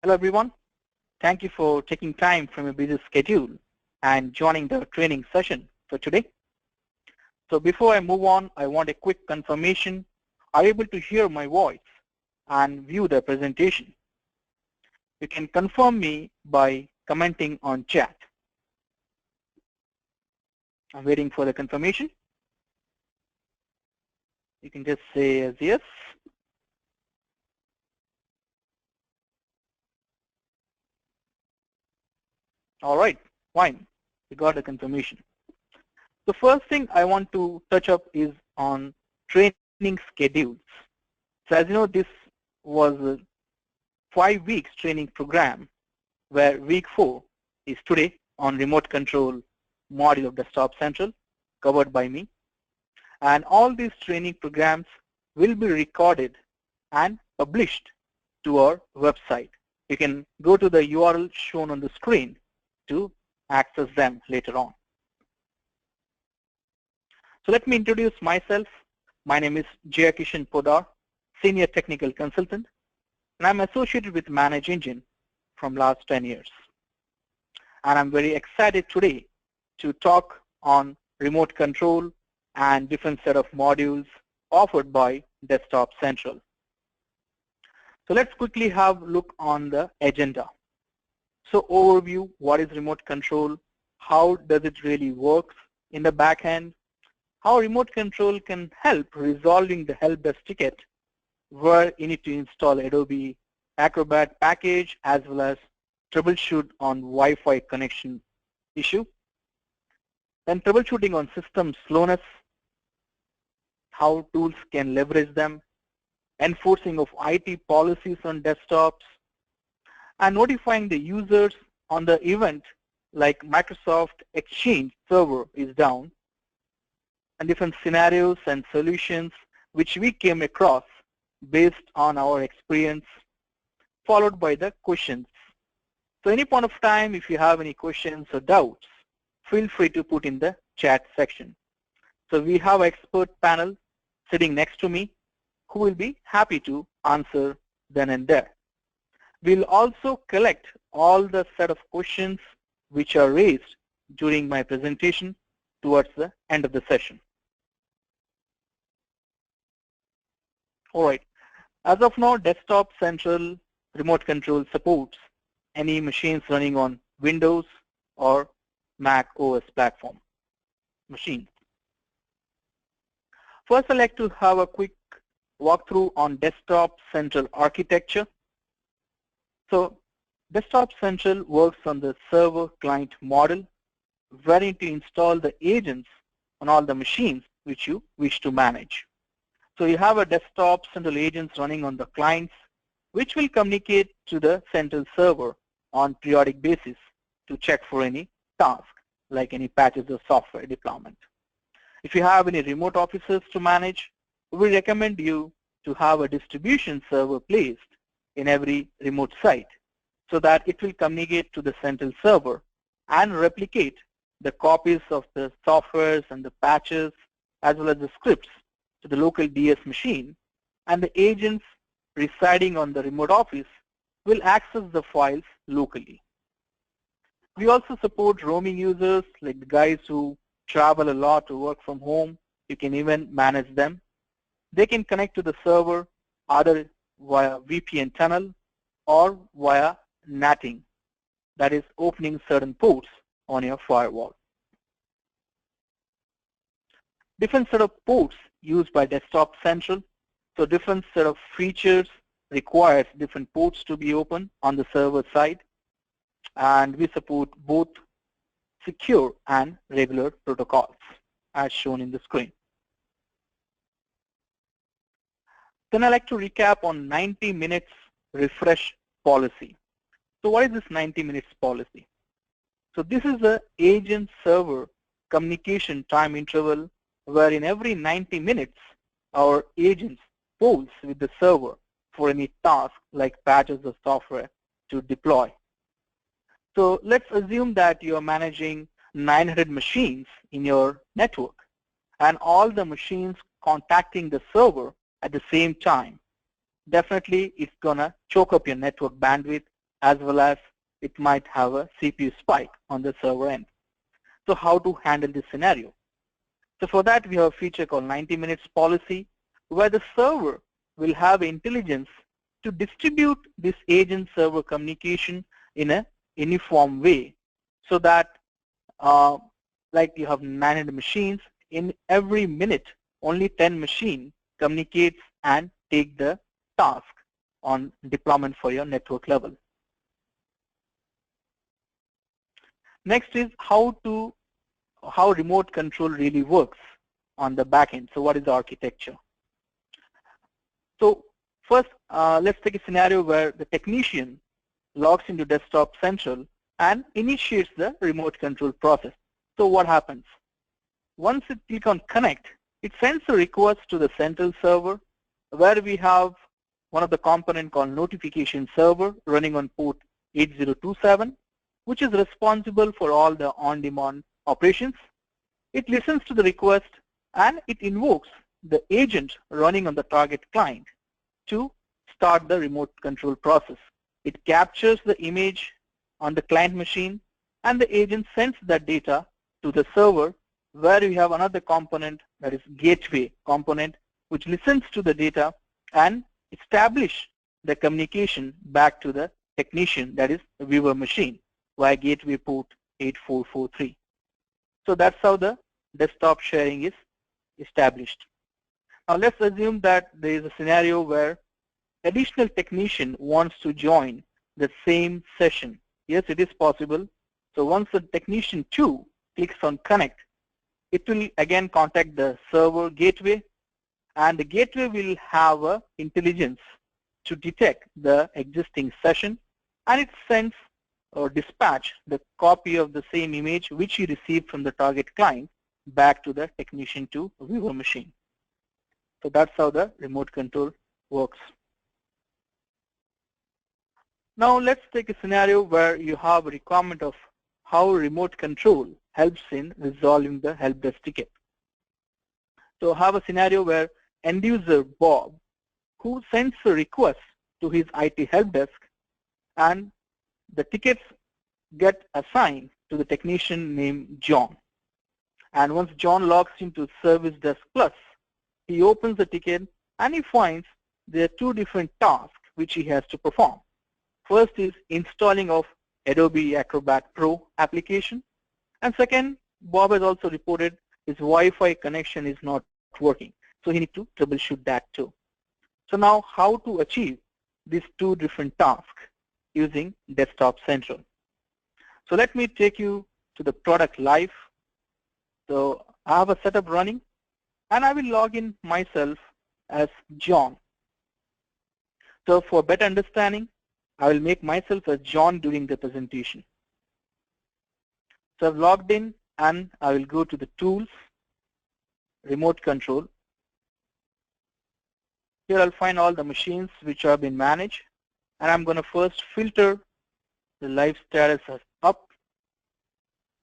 Hello everyone. Thank you for taking time from your busy schedule and joining the training session for today. So before I move on, I want a quick confirmation. Are you able to hear my voice and view the presentation? You can confirm me by commenting on chat. I'm waiting for the confirmation. You can just say as yes. All right, fine. We got the confirmation. The first thing I want to touch up is on training schedules. So as you know, this was a 5 weeks training program where week 4 is today on remote control module of Desktop Central covered by me. And all these training programs will be recorded and published to our website. You can go to the URL shown on the screen to access them later on. So let me introduce myself. My name is Jayakishan Podar, Senior Technical Consultant, and I'm associated with ManageEngine from last 10 years. And I'm very excited today to talk on remote control and different set of modules offered by Desktop Central. So let's quickly have a look on the agenda. So overview, what is remote control? How does it really work in the back end? How remote control can help resolving the help desk ticket where you need to install Adobe Acrobat package as well as troubleshoot on Wi-Fi connection issue. Then troubleshooting on system slowness, how tools can leverage them, enforcing of IT policies on desktops, and notifying the users on the event like Microsoft Exchange server is down, and different scenarios and solutions which we came across based on our experience, followed by the questions. So any point of time, if you have any questions or doubts, feel free to put in the chat section. So we have an expert panel sitting next to me who will be happy to answer then and there. We'll also collect all the set of questions which are raised during my presentation towards the end of the session. All right. As of now, Desktop Central Remote Control supports any machines running on Windows or Mac OS platform machines. First, I'd like to have a quick walkthrough on Desktop Central architecture. So Desktop Central works on the server-client model, wherein to install the agents on all the machines which you wish to manage. So you have a Desktop Central agents running on the clients, which will communicate to the central server on periodic basis to check for any task, like any patches or software deployment. If you have any remote offices to manage, we recommend you to have a distribution server placed in every remote site so that it will communicate to the central server and replicate the copies of the softwares and the patches as well as the scripts to the local DS machine, and the agents residing on the remote office will access the files locally. We also support roaming users, like the guys who travel a lot to work from home. You can even manage them. They can connect to the server either via VPN tunnel or via NATing, that is opening certain ports on your firewall. Different set of ports used by Desktop Central. So different set of features requires different ports to be open on the server side. And we support both secure and regular protocols as shown in the screen. Then I'd like to recap on 90 minutes refresh policy. So what is this 90 minutes policy? So this is the agent server communication time interval where in every 90 minutes our agents polls with the server for any task like patches of software to deploy. So let's assume that you're managing 900 machines in your network and all the machines contacting the server at the same time. Definitely it's gonna choke up your network bandwidth as well as it might have a CPU spike on the server end. So how to handle this scenario? So for that, we have a feature called 90 minutes policy, where the server will have intelligence to distribute this agent-server communication in a uniform way, so that like you have 900 machines, in every minute, only 10 machines communicates and take the task on deployment for your network level. Next is how remote control really works on the back end. So what is the architecture? So first, let's take a scenario where the technician logs into Desktop Central and initiates the remote control process. So what happens? Once it click on connect, it sends a request to the central server, where we have one of the component called notification server running on port 8027, which is responsible for all the on-demand operations. It listens to the request and it invokes the agent running on the target client to start the remote control process. It captures the image on the client machine, and the agent sends that data to the server, where we have another component, that is gateway component, which listens to the data and establish the communication back to the technician, that is the viewer machine, via gateway port 8443. So that's how the desktop sharing is established. Now let's assume that there is a scenario where additional technician wants to join the same session. Yes, it is possible. So once the technician 2 clicks on connect, it will again contact the server gateway, and the gateway will have a intelligence to detect the existing session, and it sends or dispatch the copy of the same image which he received from the target client back to the technician 2 viewer machine. So that's how the remote control works. Now let's take a scenario where you have a requirement of how remote control helps in resolving the help desk ticket. So have a scenario where end user Bob, who sends a request to his IT help desk, and the tickets get assigned to the technician named John. And once John logs into Service Desk Plus, he opens the ticket and he finds there are two different tasks which he has to perform. First is installing of Adobe Acrobat Pro application, and second, Bob has also reported his Wi-Fi connection is not working, so he needs to troubleshoot that too. So now how to achieve these two different tasks using Desktop Central? So let me take you to the product live. So I have a setup running, and I will log in myself as John. So for better understanding, I will make myself as John during the presentation. So I've logged in, and I will go to the tools, remote control. Here I'll find all the machines which have been managed, and I'm going to first filter the live status as up,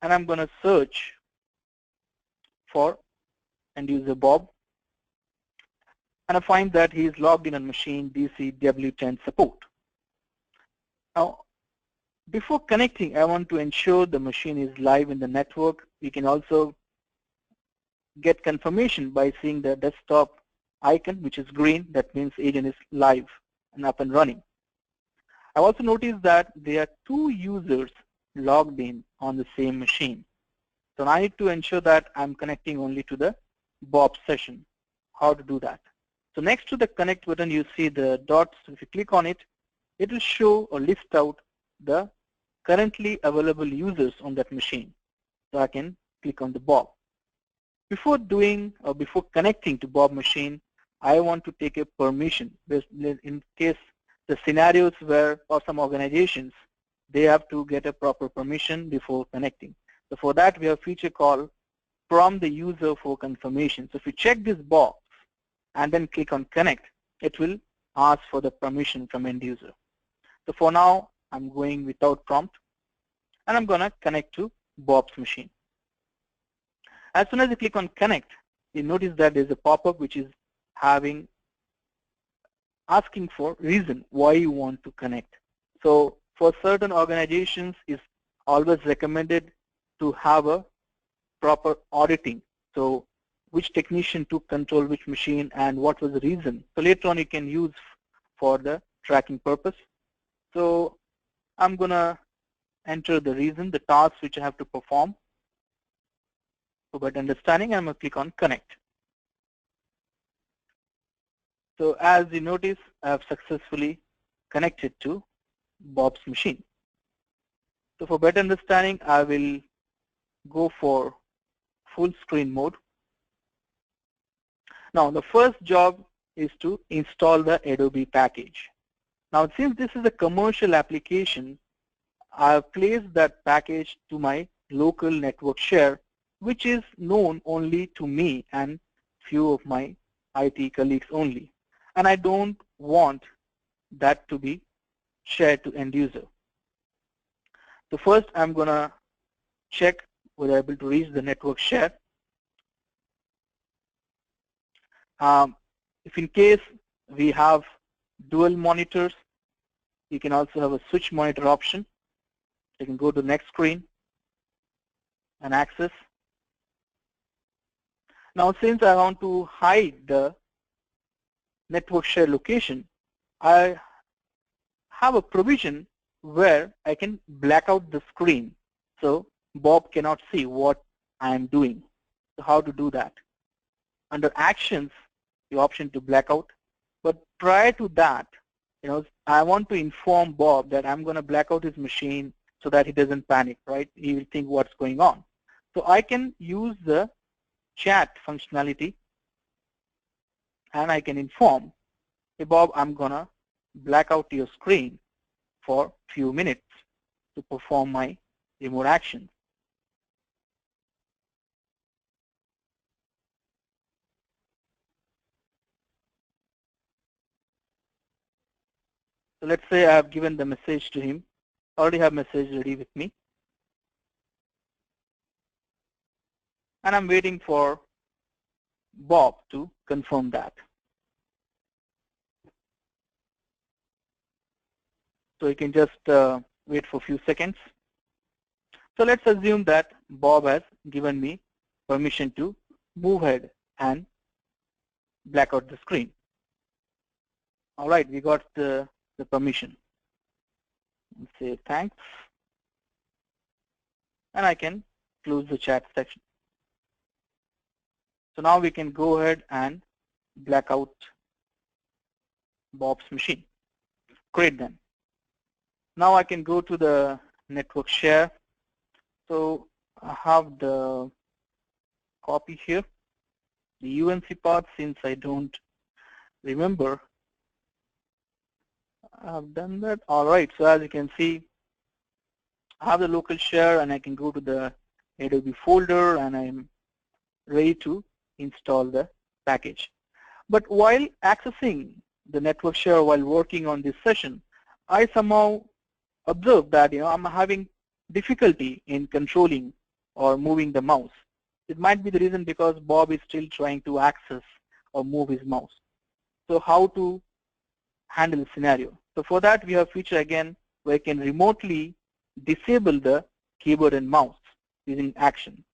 and I'm going to search for end user Bob, and I find that he is logged in on machine DC W10 support. Now, before connecting, I want to ensure the machine is live in the network. We can also get confirmation by seeing the desktop icon, which is green. That means agent is live and up and running. I also noticed that there are two users logged in on the same machine. So I need to ensure that I'm connecting only to the Bob session. How to do that? So next to the connect button, you see the dots. If you click on it, it will show or list out the currently available users on that machine. So I can click on the Bob. Before doing or before connecting to Bob machine, I want to take a permission. In case the scenarios where, or some organizations, they have to get a proper permission before connecting. So for that, we have a feature called prompt the user for confirmation. So if you check this box and then click on connect, it will ask for the permission from end user. So for now, I'm going without prompt, and I'm going to connect to Bob's machine. As soon as you click on connect, you notice that there's a pop-up which is asking for reason why you want to connect. So for certain organizations is always recommended to have a proper auditing. So which technician took control which machine and what was the reason. So later on you can use for the tracking purpose. So I'm going to enter the reason, the task which I have to perform. For better understanding, I'm going to click on connect. So as you notice, I have successfully connected to Bob's machine. So for better understanding, I will go for full screen mode. Now the first job is to install the Adobe package. Now since this is a commercial application, I have placed that package to my local network share, which is known only to me and few of my IT colleagues only. And I don't want that to be shared to end user. So first I'm going to check whether I'm able to reach the network share. If in case we have dual monitors, you can also have a switch monitor option. You can go to the next screen and access. Now since I want to hide the network share location, I have a provision where I can black out the screen so Bob cannot see what I am doing. So how to do that? Under actions, the option to black out. But prior to that, I want to inform Bob that I'm going to black out his machine so that he doesn't panic, right? He will think what's going on. So I can use the chat functionality and I can inform, hey Bob, I'm going to black out your screen for a few minutes to perform my remote action. So let's say I have given the message to him. I already have message ready with me. And I'm waiting for Bob to confirm that. So you can just wait for a few seconds. So let's assume that Bob has given me permission to move ahead and black out the screen. All right, we got the permission. Let's say thanks. And I can close the chat section. So now we can go ahead and black out Bob's machine. Great then. Now I can go to the network share. So I have the copy here. The UNC part, since I don't remember, I've done that. All right, so as you can see, I have the local share and I can go to the Adobe folder and I'm ready to install the package. But while accessing the network share while working on this session, I somehow observed that I'm having difficulty in controlling or moving the mouse. It might be the reason because Bob is still trying to access or move his mouse. So how to handle the scenario? So for that we have a feature again where you can remotely disable the keyboard and mouse using action.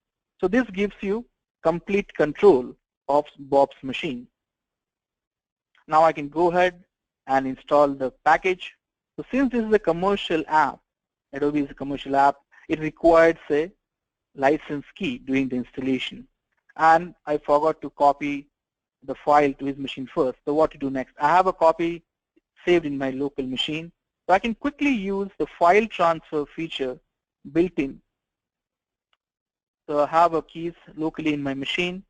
So this gives you complete control of Bob's machine. Now I can go ahead and install the package. So since this is a commercial app, Adobe is a commercial app, it requires a license key during the installation. And I forgot to copy the file to his machine first. So what to do next? I have a copy saved in my local machine. So I can quickly use the file transfer feature built in. So I have a keys locally in my machine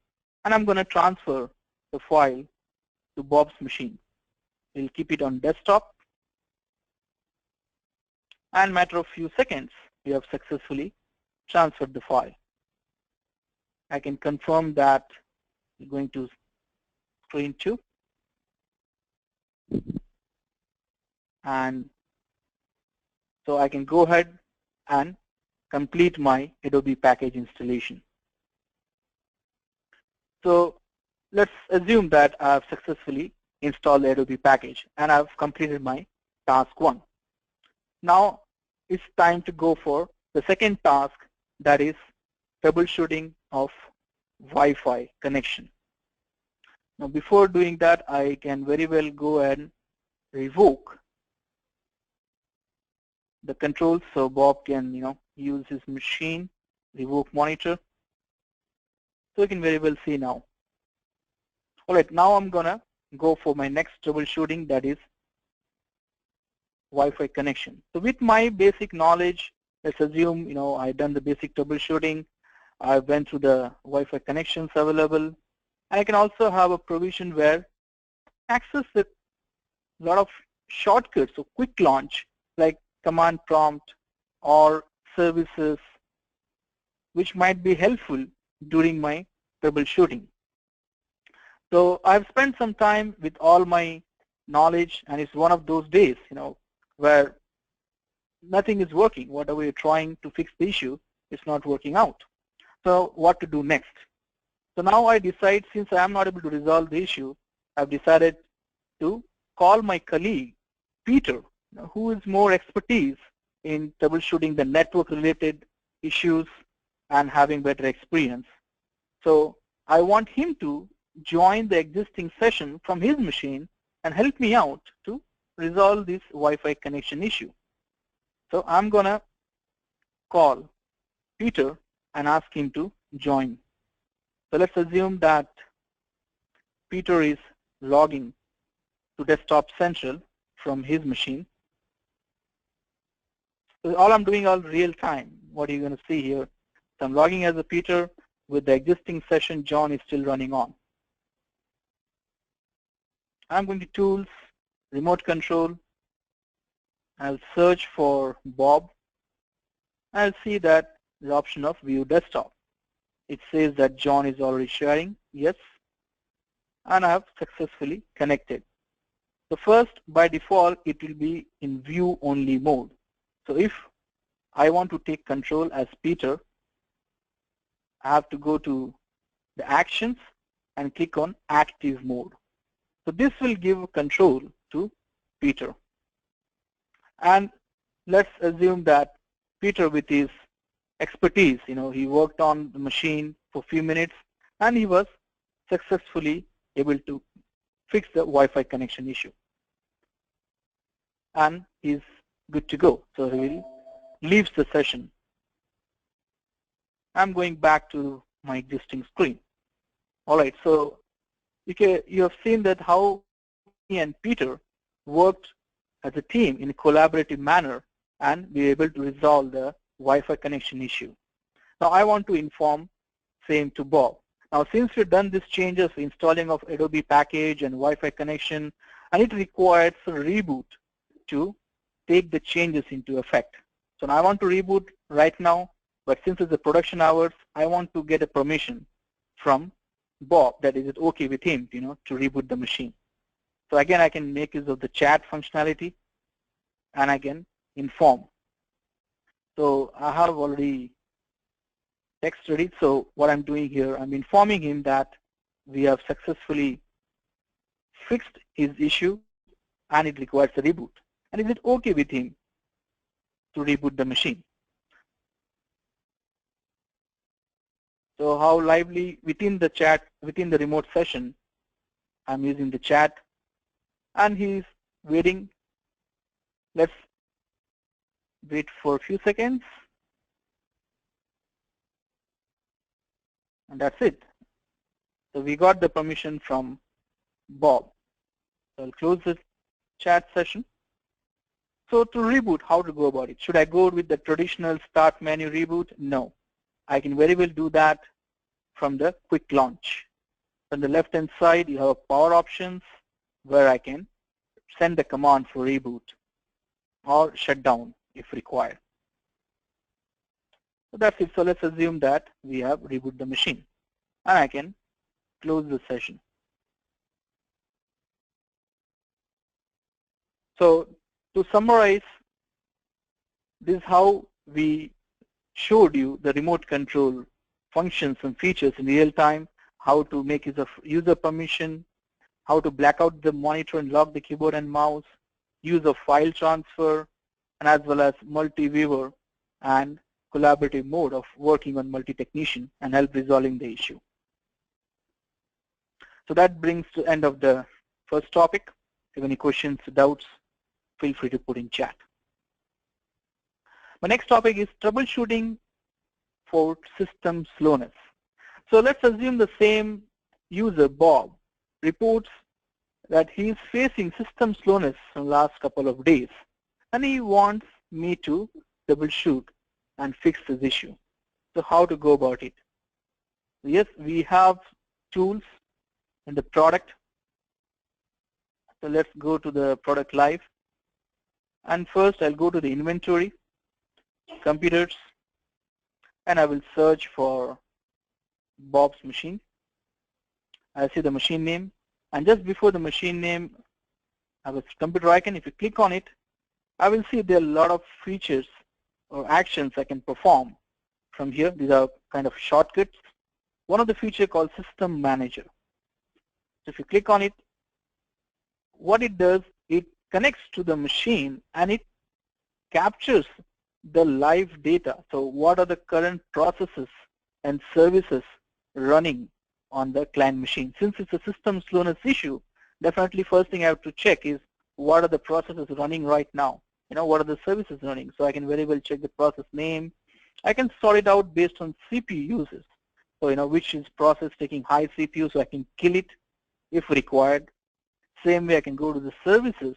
and I'm going to transfer the file to Bob's machine. We'll keep it on desktop. And in a matter of few seconds, we have successfully transferred the file. I can confirm that we're going to screen 2. And so I can go ahead and complete my Adobe package installation. So let's assume that I've successfully installed the Adobe package and I've completed my task 1. Now it's time to go for the second task, that is troubleshooting of Wi-Fi connection. Now before doing that, I can very well go and revoke the controls so Bob can use his machine, revoke monitor. So you can very well see now. Alright, now I'm gonna go for my next troubleshooting, that is Wi-Fi connection. So with my basic knowledge, let's assume I've done the basic troubleshooting, I went through the Wi-Fi connections available, and I can also have a provision where access a lot of shortcuts, so quick launch like command prompt or services, which might be helpful during my troubleshooting. So I've spent some time with all my knowledge, and it's one of those days, where nothing is working. Whatever you're trying to fix the issue, it's not working out. So what to do next? So now I decide, since I am not able to resolve the issue, I've decided to call my colleague, Peter, who is more expertise in troubleshooting the network-related issues and having better experience. So I want him to join the existing session from his machine and help me out to resolve this Wi-Fi connection issue. So I'm gonna call Peter and ask him to join. So let's assume that Peter is logging to Desktop Central from his machine. So all I'm doing all real time. What are you going to see here? So I'm logging as a Peter with the existing session. John is still running on. I'm going to Tools, Remote Control. I'll search for Bob. I'll see that the option of View Desktop. It says that John is already sharing. Yes. And I have successfully connected. So first, by default, it will be in view only mode. So if I want to take control as Peter, I have to go to the actions and click on active mode. So this will give control to Peter. And let's assume that Peter, with his expertise, he worked on the machine for a few minutes and he was successfully able to fix the Wi-Fi connection issue. And he's good to go. So he will leave the session. I'm going back to my existing screen. All right, so you have seen that how me and Peter worked as a team in a collaborative manner and be able to resolve the Wi-Fi connection issue. Now I want to inform same to Bob. Now since we've done these changes, installing of Adobe package and Wi-Fi connection, and it requires a reboot to take the changes into effect. So now I want to reboot right now, but since it's the production hours, I want to get a permission from Bob that is it okay with him, to reboot the machine. So again, I can make use of the chat functionality and I can inform. So I have already text ready. So what I'm doing here, I'm informing him that we have successfully fixed his issue and it requires a reboot. And is it okay with him to reboot the machine? So how lively within the chat, within the remote session, I'm using the chat and he's waiting. Let's wait for a few seconds. And that's it. So we got the permission from Bob. So I'll close the chat session. So to reboot, how to go about it? Should I go with the traditional start menu reboot? No. I can very well do that from the quick launch. On the left hand side, you have power options where I can send the command for reboot or shut down if required. So that's it. So let's assume that we have rebooted the machine and I can close the session. So to summarize, this is how we showed you the remote control functions and features in real time, how to make use of user permission, how to black out the monitor and lock the keyboard and mouse, use of file transfer, and as well as multi-viewer and collaborative mode of working on multi-technician and help resolving the issue. So that brings to end of the first topic. If you have any questions, doubts, feel free to put in chat. My next topic is troubleshooting for system slowness. So let's assume the same user, Bob, reports that he is facing system slowness in the last couple of days, and he wants me to troubleshoot and fix this issue. So how to go about it? Yes, we have tools in the product. So let's go to the product live. And first I'll go to the inventory, computers, and I will search for Bob's machine. I see the machine name, and just before the machine name, I have a computer icon. If you click on it, I will see there are a lot of features or actions I can perform from here. These are kind of shortcuts. One of the features called System Manager. So if you click on it, what it does, it connects to the machine and it captures the live data. So what are the current processes and services running on the client machine? Since it's a system slowness issue, definitely first thing I have to check is what are the processes running right now? What are the services running? So I can very well check the process name. I can sort it out based on CPU uses. So which is process taking high CPU, so I can kill it if required. Same way I can go to the services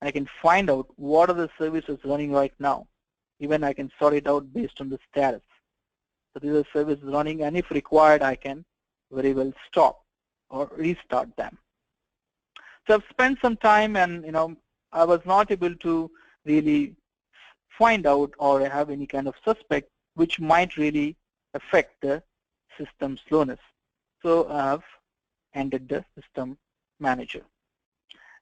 and I can find out what are the services running right now. Even I can sort it out based on the status. So these are services running, and if required I can very well stop or restart them. So I've spent some time, and I was not able to really find out or have any kind of suspect which might really affect the system slowness. So I have ended the system manager.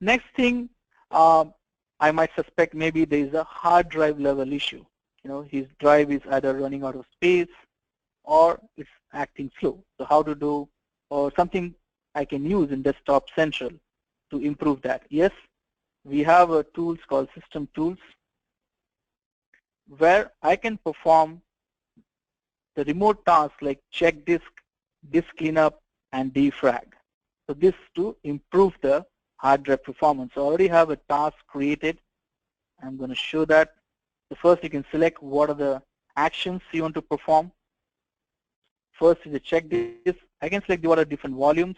Next thing, I might suspect maybe there is a hard drive level issue. His drive is either running out of space or it's acting slow. So how to do, or something I can use in Desktop Central to improve that. Yes, we have a tools called System Tools where I can perform the remote tasks like check disk cleanup, and defrag. So this to improve the hard drive performance. So I already have a task created. I'm going to show that. So first you can select what are the actions you want to perform. First is the check disk. I can select what are different volumes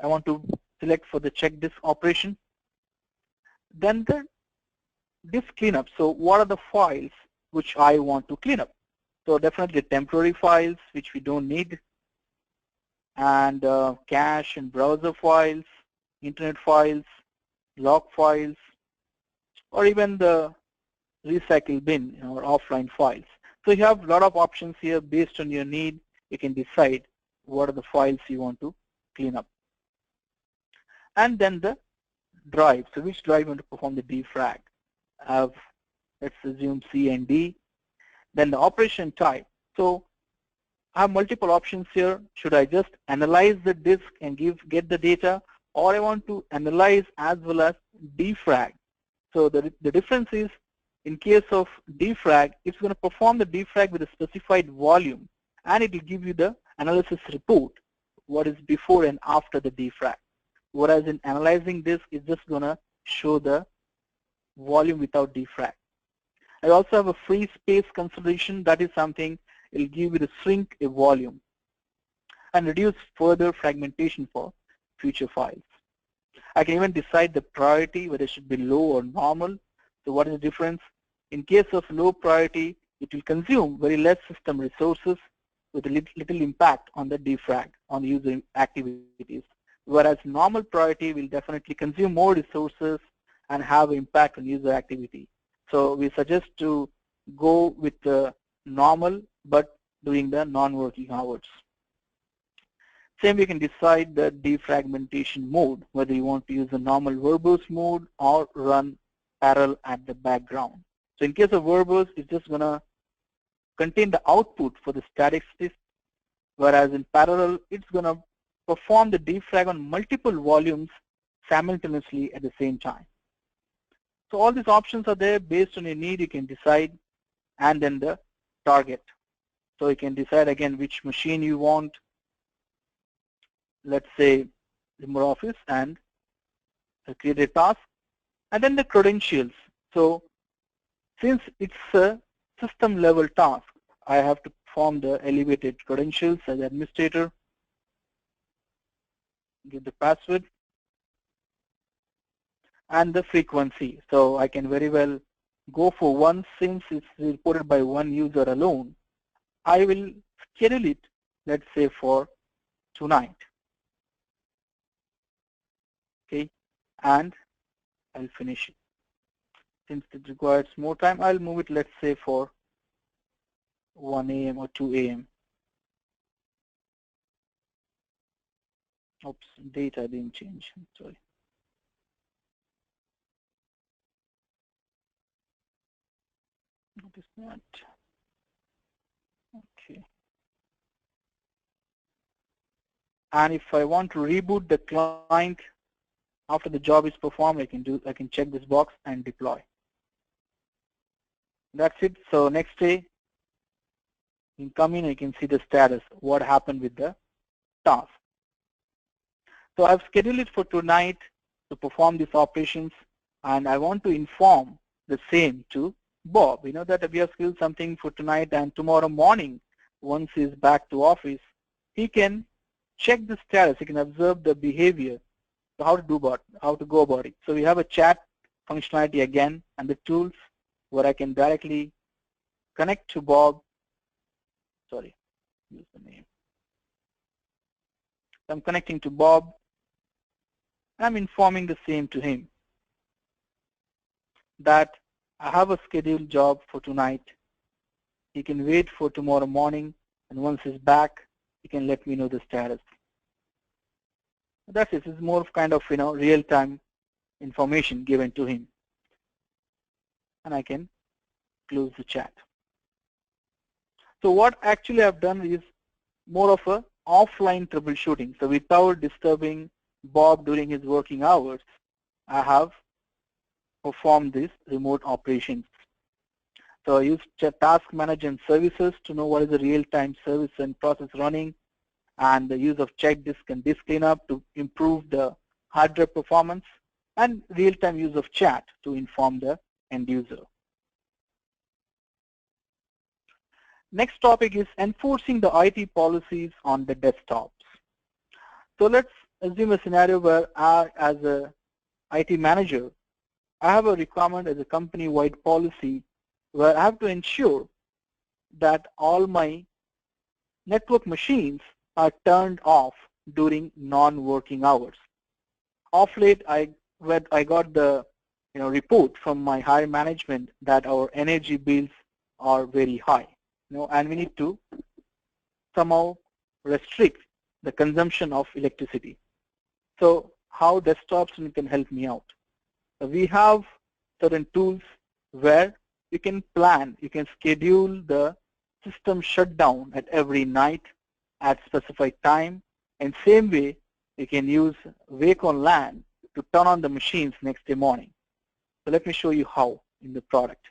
I want to select for the check disk operation. Then the disk cleanup. So what are the files which I want to clean up? So definitely temporary files which we don't need, and cache and browser files, internet files, log files, or even the recycle bin or offline files. So you have a lot of options here. Based on your need, you can decide what are the files you want to clean up. And then the drive. So which drive you want to perform the defrag? Let's assume C and D. Then the operation type. So I have multiple options here. Should I just analyze the disk and get the data, or I want to analyze as well as defrag? So the difference is, in case of defrag, it's going to perform the defrag with a specified volume, and it will give you the analysis report, what is before and after the defrag. Whereas in analyzing disk, it's just going to show the volume without defrag. I also have a free space consideration. That is something it will give you the shrink a volume and reduce further fragmentation for future files. I can even decide the priority, whether it should be low or normal. So what is the difference? In case of low priority, it will consume very less system resources with a little impact on the defrag, on the user activities. Whereas normal priority will definitely consume more resources and have impact on user activity. So we suggest to go with the normal, but during the non-working hours. Same, we can decide the defragmentation mode, whether you want to use the normal verbose mode or run parallel at the background. So in case of verbose, it's just going to contain the output for the static disk, whereas in parallel, it's going to perform the defrag on multiple volumes simultaneously at the same time. So all these options are there. Based on your need, you can decide, and then the target. So you can decide again which machine you want, let's say remote office, and create a task, and then the credentials. So since it's a system level task, I have to form the elevated credentials as administrator, give the password, and the frequency. So I can very well go for one. Since it's reported by one user alone, I will schedule it, let's say, for tonight. Okay, and I'll finish it. Since it requires more time, I'll move it, let's say, for 1 a.m. or 2 a.m. Oops, date I didn't change. Sorry. What is that? Okay. And if I want to reboot the client after the job is performed, I can check this box and deploy. That's it. So next day, in come in, I can see the status, what happened with the task. So I've scheduled it for tonight to perform these operations, and I want to inform the same to Bob. You know that we have scheduled something for tonight, and tomorrow morning, once he's back to office, he can check the status. He can observe the behavior, how to go about it. So we have a chat functionality again, and the tools where I can directly connect to Bob. Sorry, use the name. So I'm connecting to Bob. I'm informing the same to him that I have a scheduled job for tonight. He can wait for tomorrow morning, and once he's back, he can let me know the status. That's it. It's more of kind of real-time information given to him, and I can close the chat. So what actually I've done is more of a offline troubleshooting. So without disturbing Bob during his working hours, I have performed these remote operations. So I use task manager and services to know what is the real-time service and process running, and the use of check disk and disk cleanup to improve the hard drive performance, and real-time use of chat to inform the end user. Next topic is enforcing the IT policies on the desktops. So let's assume a scenario where I, as a IT manager, I have a requirement as a company-wide policy where I have to ensure that all my network machines are turned off during non-working hours. Of late, I got the report from my higher management that our energy bills are very high, and we need to somehow restrict the consumption of electricity. So how desktops can help me out? We have certain tools where you can plan, you can schedule the system shutdown at every night at specified time, and same way you can use Wake on LAN to turn on the machines next day morning. So let me show you how in the product.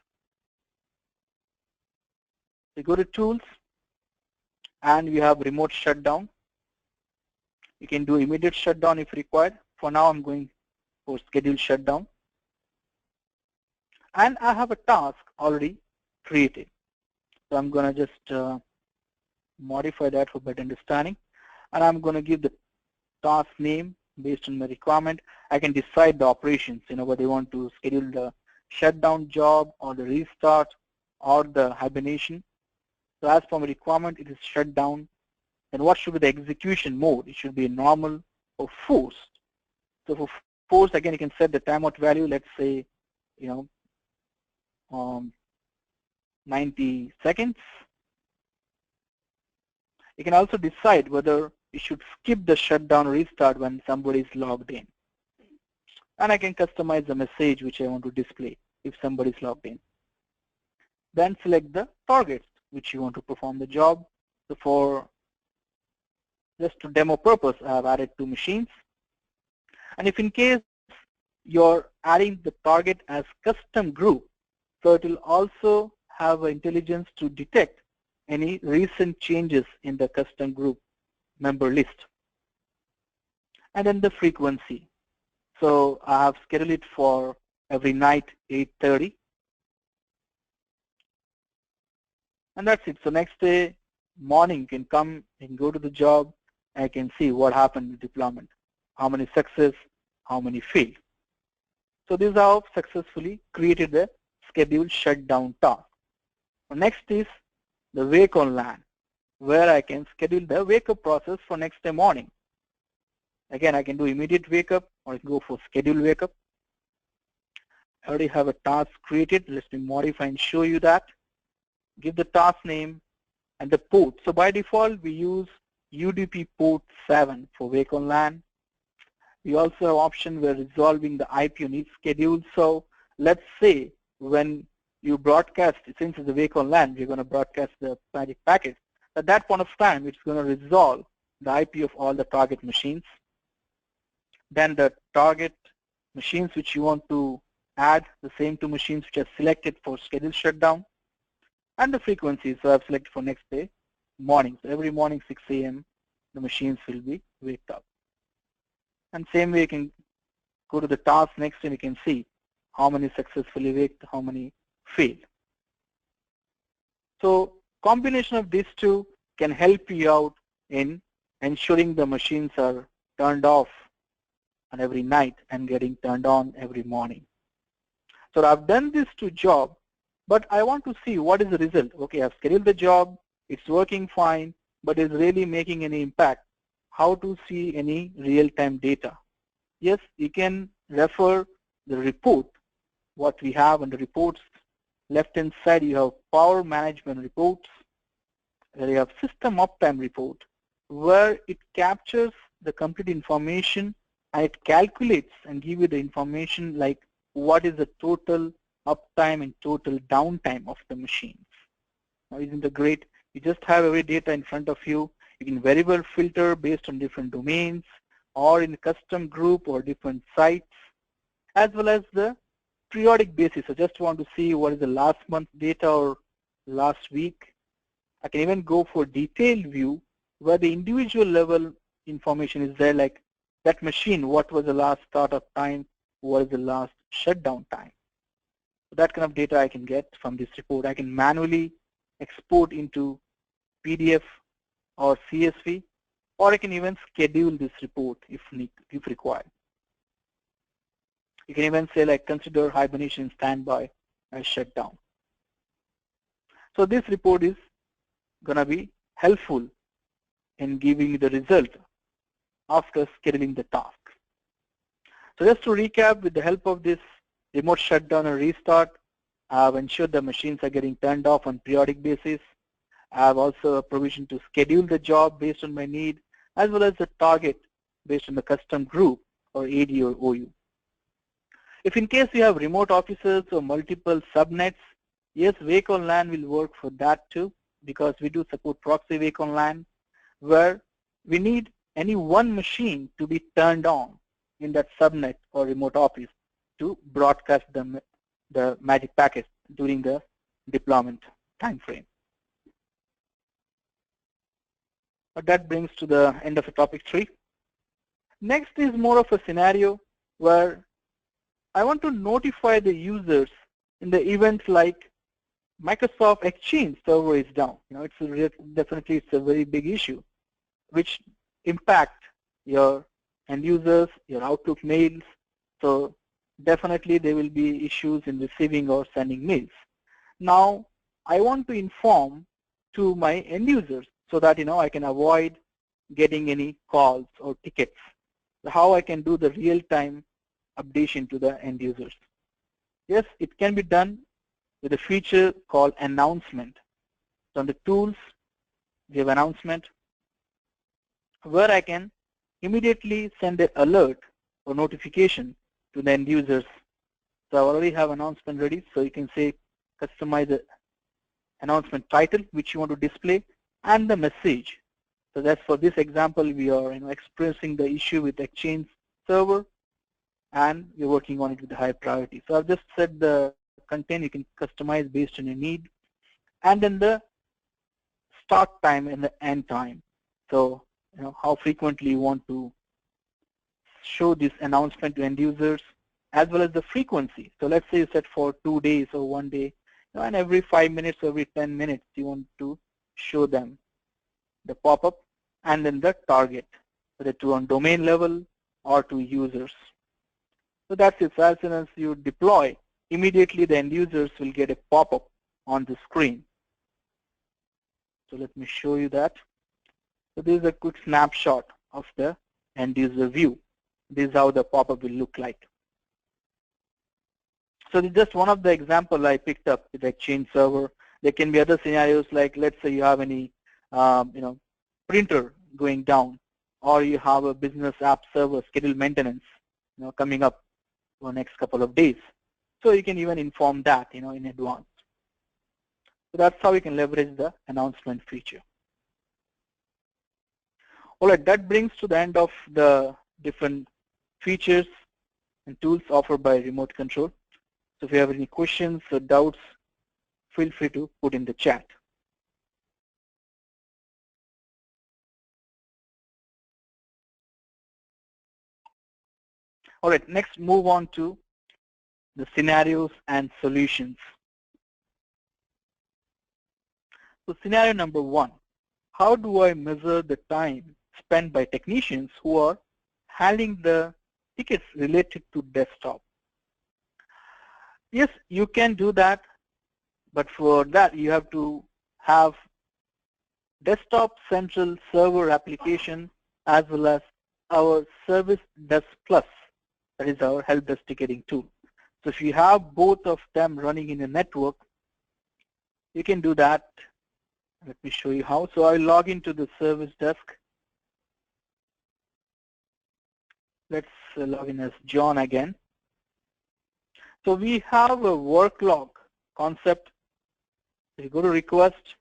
We go to tools, and we have remote shutdown. You can do immediate shutdown if required. For now, I'm going for scheduled shutdown. And I have a task already created. So I'm going to just modify that for better understanding. And I'm going to give the task name based on my requirement. I can decide the operations, whether they want to schedule the shutdown job or the restart or the hibernation. So as per my requirement, it is shut down. Then what should be the execution mode? It should be normal or forced. So for forced, again, you can set the timeout value. Let's say, 90 seconds. You can also decide whether you should skip the shutdown restart when somebody is logged in. And I can customize the message which I want to display if somebody is logged in. Then select the targets which you want to perform the job. So for just to demo purpose, I have added 2 machines. And if in case your adding the target as custom group. So it will also have intelligence to detect any recent changes in the custom group member list. And then the frequency. So I have scheduled it for every night 8:30. And that's it. So next day morning you can come and go to the job and I can see what happened with deployment. How many success, how many failed. So this is how I've successfully created the scheduled shutdown task. Next is the wake on LAN, where I can schedule the wake up process for next day morning. Again, I can do immediate wake up or I can go for scheduled wake up. I already have a task created. Let me modify and show you that. Give the task name and the port. So by default, we use UDP port 7 for wake on LAN. We also have option where resolving the IP on each schedule. So let's say when you broadcast, since it's a wake on LAN, we're going to broadcast the magic packet. At that point of time, it's going to resolve the IP of all the target machines. Then the target machines which you want to add, the same two machines which are selected for scheduled shutdown. And the frequency, so I've selected for next day morning. So every morning 6 a.m. the machines will be waked up. And same way you can go to the task next and you can see how many successfully waked, how many failed. So combination of these two can help you out in ensuring the machines are turned off on every night and getting turned on every morning. So I've done these two jobs, but I want to see what is the result. Okay, I've scheduled the job, it's working fine, but is really making any impact. How to see any real-time data? Yes, you can refer the report, what we have in the reports. Left-hand side, you have power management reports. There you have system uptime report, where it captures the complete information and it calculates and gives you the information like what is the total uptime and total downtime of the machines. Now, isn't it great? You just have every data in front of you. You can very well filter based on different domains or in a custom group or different sites, as well as the periodic basis. I just want to see what is the last month data or last week. I can even go for detailed view where the individual level information is there, like that machine, what was the last startup time, what is the last shutdown time. So that kind of data I can get from this report. I can manually export into PDF or CSV, or I can even schedule this report if required. You can even say like consider hibernation standby as shutdown. So this report is going to be helpful in giving you the result after scheduling the task. So just to recap, with the help of this remote shutdown and restart, I have ensured the machines are getting turned off on periodic basis. I have also a provision to schedule the job based on my need, as well as the target based on the custom group or AD or OU. If in case you have remote offices or multiple subnets, yes, wake on LAN will work for that too, because we do support proxy wake on LAN, where we need any one machine to be turned on in that subnet or remote office to broadcast the magic packet during the deployment time frame. But that brings to the end of the topic 3. Next is more of a scenario where I want to notify the users in the event like Microsoft Exchange server is down. You know, definitely it's a very big issue, which impact your end users, your Outlook mails. So definitely there will be issues in receiving or sending mails. Now I want to inform to my end users so that I can avoid getting any calls or tickets. So how I can do the real-time updation to the end users? Yes, it can be done with a feature called announcement. So on the tools, we have announcement, where I can immediately send an alert or notification to the end users. So I already have announcement ready, so you can say customize the announcement title which you want to display and the message. So that's for this example we are experiencing the issue with Exchange server. and we're working on it with high priority. So I've just set the content you can customize based on your need, and then the start time and the end time. So how frequently you want to show this announcement to end users, as well as the frequency. So let's say you set for 2 days or 1 day, and every 5 minutes, every 10 minutes, you want to show them the pop-up, and then the target, whether to on domain level or to users. So that's it. So as soon as you deploy, immediately the end users will get a pop-up on the screen. So let me show you that. So this is a quick snapshot of the end user view. This is how the pop-up will look like. So this is just one of the examples I picked up with Exchange server. There can be other scenarios like, let's say you have any printer going down, or you have a business app server scheduled maintenance coming up for the next couple of days. So you can even inform that in advance. So that's how you can leverage the announcement feature. All right, that brings to the end of the different features and tools offered by remote control. So if you have any questions or doubts, feel free to put in the chat. All right, next move on to the scenarios and solutions. So scenario number 1, how do I measure the time spent by technicians who are handling the tickets related to desktop? Yes, you can do that, but for that you have to have desktop central server application as well as our Service Desk Plus, that is our help desk ticketing tool. So if you have both of them running in a network, you can do that. Let me show you how. So I'll log into the Service Desk. Let's log in as John again. So we have a work log concept. So you go to request,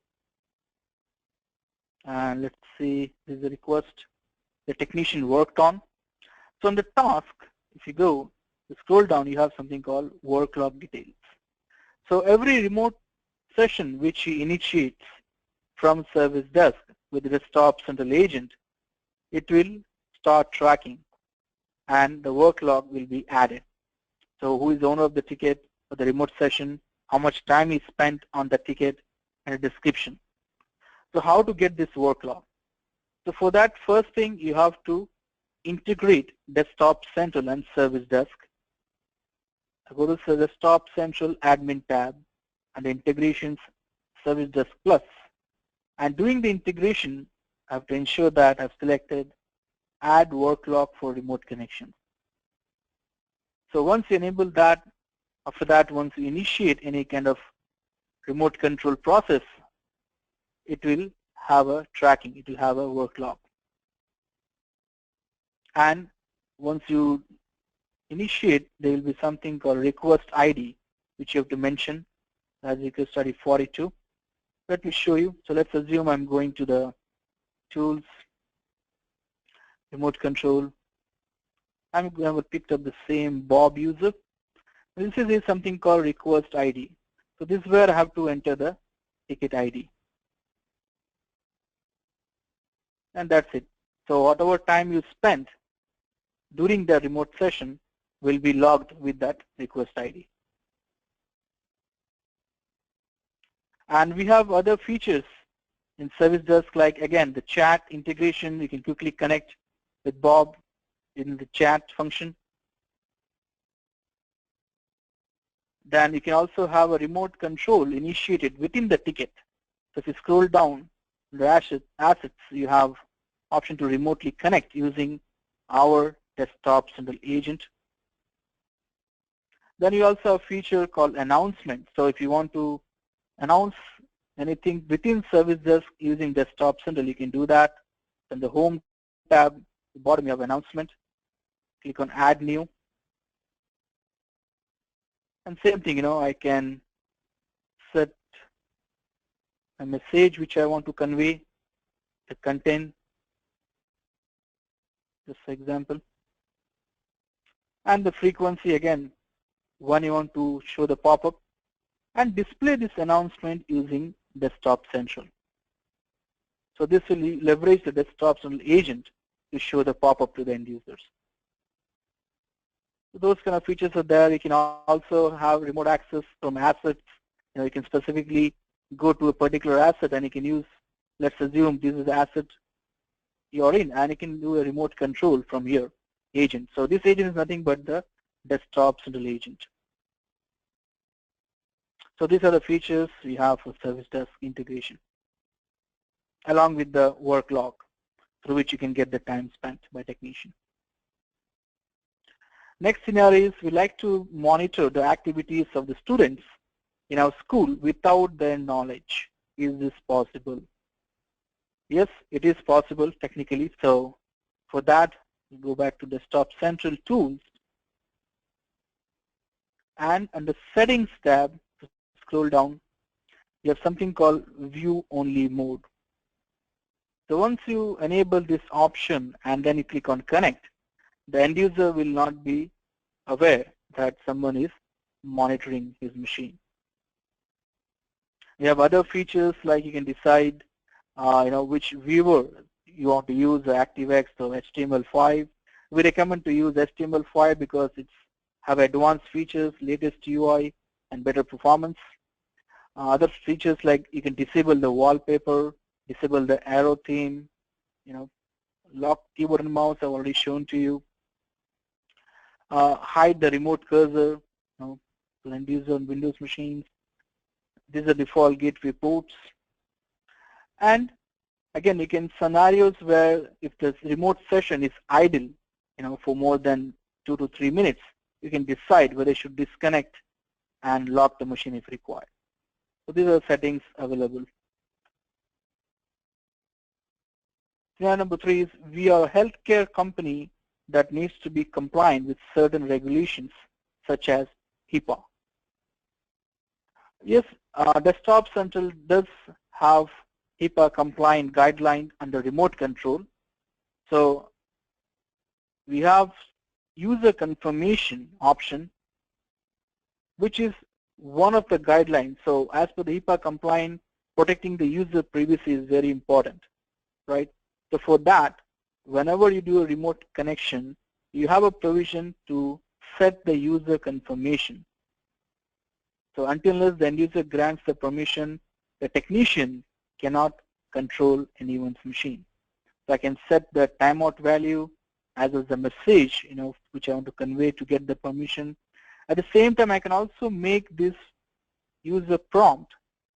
and let's see, this is a request the technician worked on. So on the task, if you go, you scroll down, you have something called work log details. So every remote session which he initiates from Service Desk with the desktop central agent, it will start tracking, and the work log will be added. So who is the owner of the ticket for the remote session, how much time he spent on the ticket, and a description. So how to get this work log? So for that, first thing you have to integrate Desktop Central and Service Desk. I go to the Desktop Central Admin tab and the Integrations Service Desk Plus. And doing the integration, I have to ensure that I've selected Add Work Log for Remote Connection. So once you enable that, after that, once you initiate any kind of remote control process, it will have a tracking, it will have a work log. And once you initiate, there will be something called request ID, which you have to mention as request ID 42. Let me show you. So let's assume I'm going to the tools, remote control. I'm going to pick up the same Bob user. This is something called request ID. So this is where I have to enter the ticket ID. And that's it. So whatever time you spent during the remote session will be logged with that request ID. And we have other features in Service Desk, like again the chat integration. You can quickly connect with Bob in the chat function. Then you can also have a remote control initiated within the ticket. So if you scroll down the assets, you have option to remotely connect using our desktop central agent. Then you also have a feature called announcement. So if you want to announce anything within Service Desk using desktop central, you can do that. In the home tab, at the bottom you have announcement. Click on add new. And same thing, I can set a message which I want to convey, the content, just for example. And the frequency, again, when you want to show the pop-up, and display this announcement using Desktop Central. So this will leverage the Desktop Central agent to show the pop-up to the end users. So those kind of features are there. You can also have remote access from assets. You can specifically go to a particular asset and you can use, let's assume this is the asset you're in, and you can do a remote control from here, agent. So this agent is nothing but the Desktop Central agent. So these are the features we have for service desk integration, along with the work log, through which you can get the time spent by technician. Next scenario is we like to monitor the activities of the students in our school without their knowledge. Is this possible? Yes, it is possible technically. So for that, we go back to Desktop Central Tools, and under Settings tab, scroll down, you have something called View Only Mode. So once you enable this option and then you click on Connect, the end user will not be aware that someone is monitoring his machine. We have other features like you can decide which viewer you want to use, ActiveX or HTML5. We recommend to use HTML5 because it's have advanced features, latest UI, and better performance. Other features like you can disable the wallpaper, disable the arrow theme, lock keyboard and mouse I've already shown to you. Hide the remote cursor, end user on Windows machines. These are default gateway ports. And again, you can scenarios where if the remote session is idle, for more than 2 to 3 minutes, you can decide whether you should disconnect and lock the machine if required. So these are settings available. Scenario number 3 is we are a healthcare company that needs to be compliant with certain regulations such as HIPAA. Yes, Desktop Central does have HIPAA compliant guideline under remote control. So we have user confirmation option, which is one of the guidelines. So as per the HIPAA compliant, protecting the user privacy is very important, right? So for that, whenever you do a remote connection, you have a provision to set the user confirmation. So until unless the end user grants the permission, the technician cannot control anyone's machine. So I can set the timeout value as well as the message, which I want to convey to get the permission. At the same time, I can also make this user prompt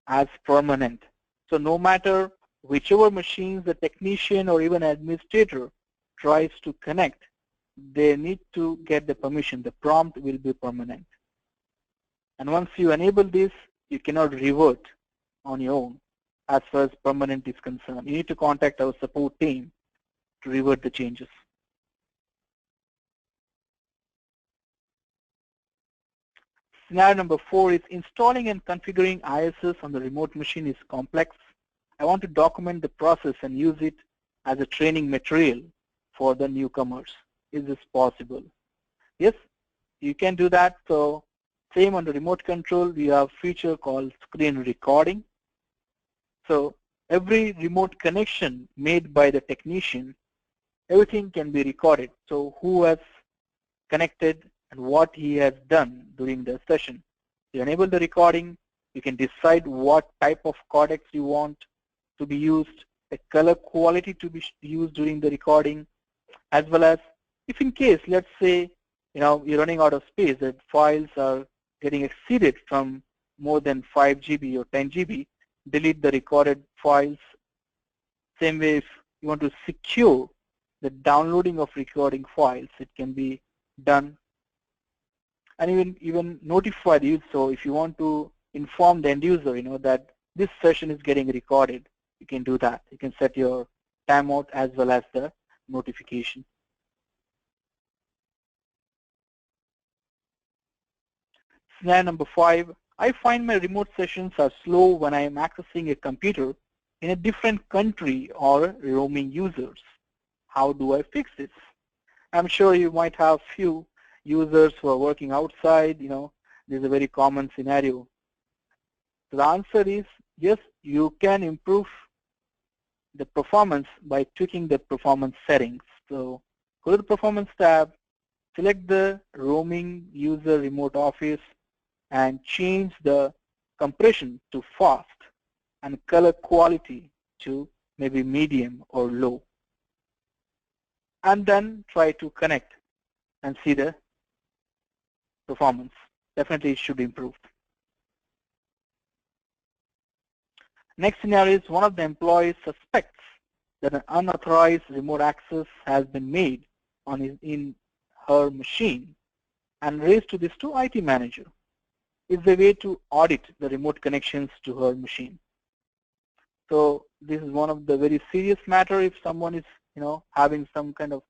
as permanent. So no matter whichever machines the technician or even administrator tries to connect, they need to get the permission. The prompt will be permanent. And once you enable this, you cannot revert on your own as far as permanent is concerned. You need to contact our support team to revert the changes. Scenario number 4 is installing and configuring ISS on the remote machine is complex. I want to document the process and use it as a training material for the newcomers. Is this possible? Yes, you can do that. So same on the remote control, we have a feature called screen recording. So every remote connection made by the technician, everything can be recorded. So who has connected and what he has done during the session. You enable the recording, you can decide what type of codecs you want to be used, the color quality to be used during the recording, as well as if in case, let's say, you're running out of space, that files are getting exceeded from more than 5 GB or 10 GB, delete the recorded files. Same way, if you want to secure the downloading of recording files, it can be done. And even notify the user. So if you want to inform the end user, that this session is getting recorded, you can do that. You can set your timeout as well as the notification. Scenario number 5, I find my remote sessions are slow when I am accessing a computer in a different country or roaming users. How do I fix this? I'm sure you might have few users who are working outside, this is a very common scenario. So the answer is yes, you can improve the performance by tweaking the performance settings. So go to the performance tab, select the roaming user remote office and change the compression to fast and color quality to maybe medium or low. And then try to connect and see the performance. Definitely it should improve. Next scenario is one of the employees suspects that an unauthorized remote access has been made in her machine and raised this to IT manager. Is the way to audit the remote connections to her machine. So this is one of the very serious matter if someone is having some kind of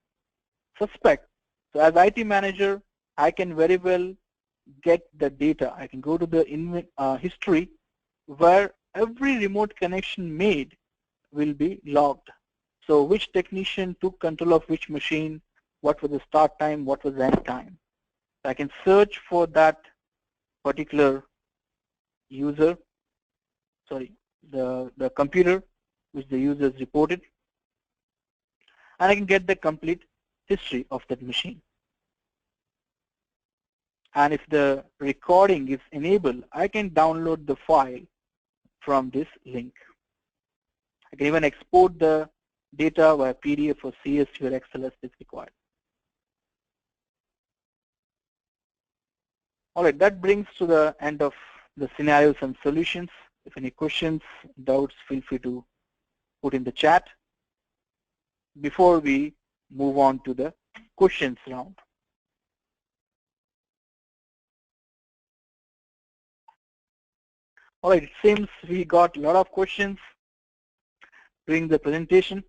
suspect. So as IT manager, I can very well get the data. I can go to the history where every remote connection made will be logged. So which technician took control of which machine, what was the start time, what was the end time. I can search for that particular user, the computer which the users reported, and I can get the complete history of that machine. And if the recording is enabled, I can download the file from this link. I can even export the data via PDF or CSV or XLS if required. All right, that brings to the end of the scenarios and solutions. If any questions, doubts, feel free to put in the chat before we move on to the questions round. All right, it seems we got a lot of questions during the presentation.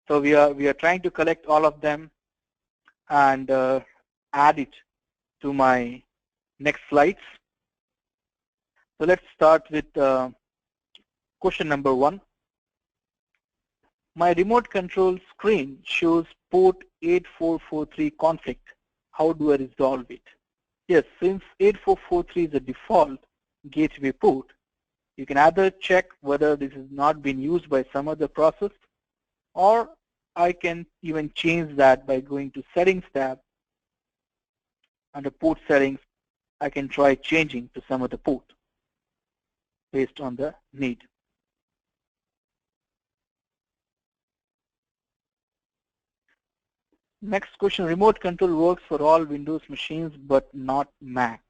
So we are trying to collect all of them and add it to my next slides. So let's start with question number 1. My remote control screen shows port 8443 conflict. How do I resolve it? Yes, since 8443 is a default gateway port, you can either check whether this is not being used by some other process, or I can even change that by going to Settings tab. Under Port Settings, I can try changing to some other port based on the need. Next question, remote control works for all Windows machines but not Mac.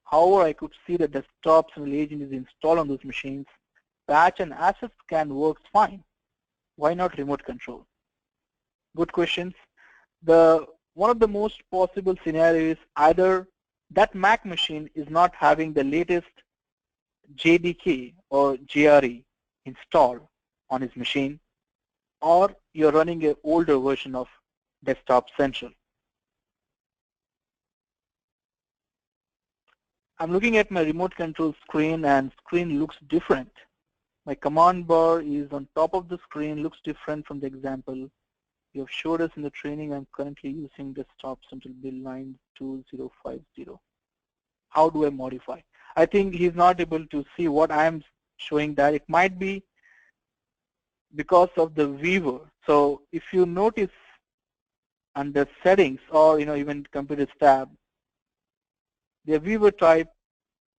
However, I could see the desktops and agent is installed on those machines. Patch and access scan works fine. Why not remote control? Good questions. One of the most possible scenarios is either that Mac machine is not having the latest JDK or JRE installed on his machine, or you're running an older version of Desktop Central. I'm looking at my remote control screen and screen looks different. My command bar is on top of the screen, looks different from the example you have showed us in the training. I'm currently using Desktop Central build line 2050. How do I modify? I think he's not able to see what I'm showing that. It might be because of the viewer. So if you notice under settings or even computers tab, the viewer type,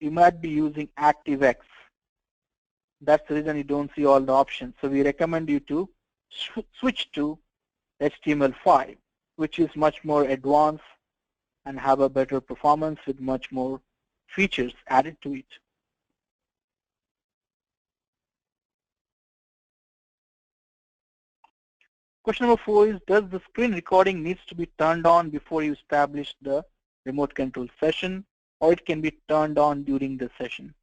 you might be using ActiveX. That's the reason you don't see all the options. So we recommend you to switch to HTML5, which is much more advanced and have a better performance with much more features added to it. Question number 4 is, does the screen recording needs to be turned on before you establish the remote control session, or it can be turned on during the session?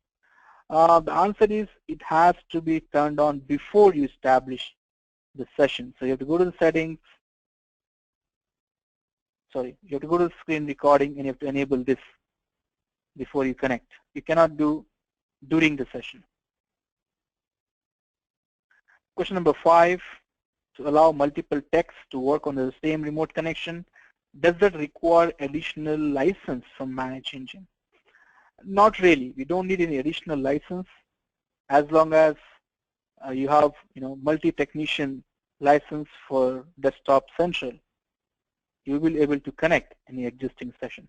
The answer is it has to be turned on before you establish the session. So you have to go to the settings, you have to go to the screen recording and you have to enable this before you connect. You cannot do during the session. Question number 5, to allow multiple techs to work on the same remote connection, Does that require additional license from ManageEngine? Not really. We don't need any additional license as long as you have multi-technician license for Desktop Central. You will be able to connect any existing session.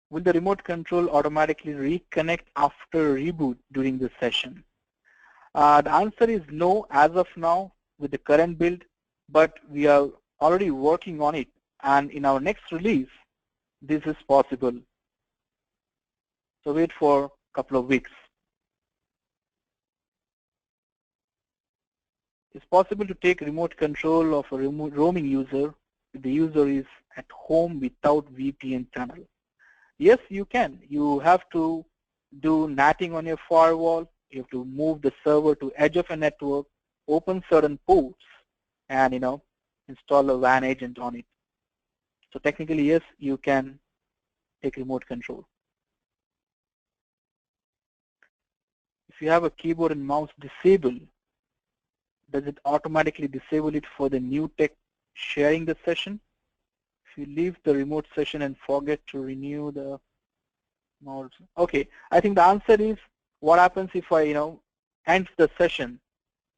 Will the remote control automatically reconnect after reboot during the session? The answer is no as of now with the current build, but we are already working on it, and in our next release, this is possible. So wait for a couple of weeks. It's possible to take remote control of a remote roaming user if the user is at home without VPN tunnel. Yes, you can. You have to do natting on your firewall. You have to move the server to edge of a network, open certain ports, and install a WAN agent on it. So technically, yes, you can take remote control. If you have a keyboard and mouse disabled, does it automatically disable it for the new tech sharing the session? If you leave the remote session and forget to renew the mouse. Okay, I think the answer is what happens if I end the session